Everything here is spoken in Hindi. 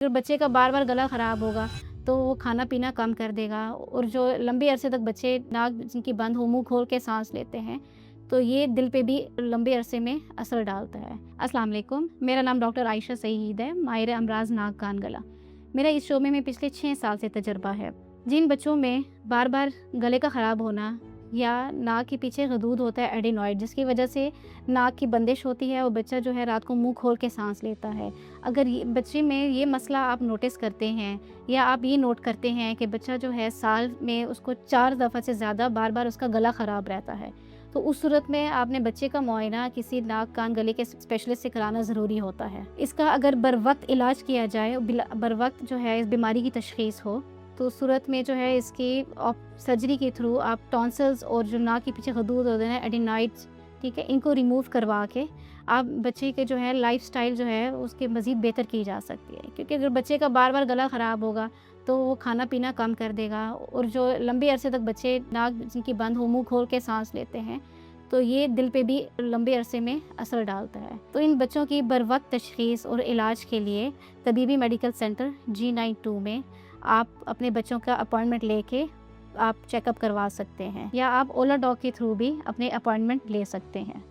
अगर बच्चे का बार बार गला ख़राब होगा तो वो खाना पीना कम कर देगा, और जो लंबे अरसे तक बच्चे नाक जिनकी बंद हो, मुंह खोल के सांस लेते हैं, तो ये दिल पे भी लंबे अरसे में असर डालता है। अस्सलाम वालेकुम, मेरा नाम डॉक्टर आयशा सईद है, माहिर अमराज नाक कान गला। मेरा इस शोबे में पिछले 6 साल से तजर्बा है। जिन बच्चों में बार बार गले का ख़राब होना या नाक के पीछे गदूद होता है एडेनॉइड, जिसकी वजह से नाक की बंदिश होती है और बच्चा जो है रात को मुंह खोल के सांस लेता है। अगर ये बच्चे में ये मसला आप नोटिस करते हैं, या आप ये नोट करते हैं कि बच्चा जो है साल में उसको 4 दफ़ा से ज़्यादा बार बार उसका गला ख़राब रहता है, तो उस सूरत में आपने बच्चे का मुआयना किसी नाक कान गले के स्पेशलिस्ट से कराना ज़रूरी होता है। इसका अगर बर वक्त इलाज किया जाए, बर वक्त जो है इस बीमारी की तशख़ीस हो, तो उस सूरत में जो है इसकी सर्जरी के थ्रू आप टॉन्सिल्स और जो नाक के पीछे गदूद होते हैं एडेनॉइड्स, ठीक है, इनको रिमूव करवा के आप बच्चे के जो है लाइफस्टाइल जो है उसके मज़ीद बेहतर की जा सकती है। क्योंकि अगर बच्चे का बार बार गला ख़राब होगा तो वो खाना पीना कम कर देगा, और जो लंबे अरसे तक बच्चे नाक जिनकी बंद हो, मुंह खोल के सांस लेते हैं, तो ये दिल पे भी लंबे अरसे में असर डालता है। तो इन बच्चों की बर वक्त तशख़ीस और इलाज के लिए तबीबी मेडिकल सेंटर G92 में आप अपने बच्चों का अपॉइंटमेंट लेके आप चेकअप करवा सकते हैं, या आप ओला डॉग के थ्रू भी अपने अपॉइंटमेंट ले सकते हैं।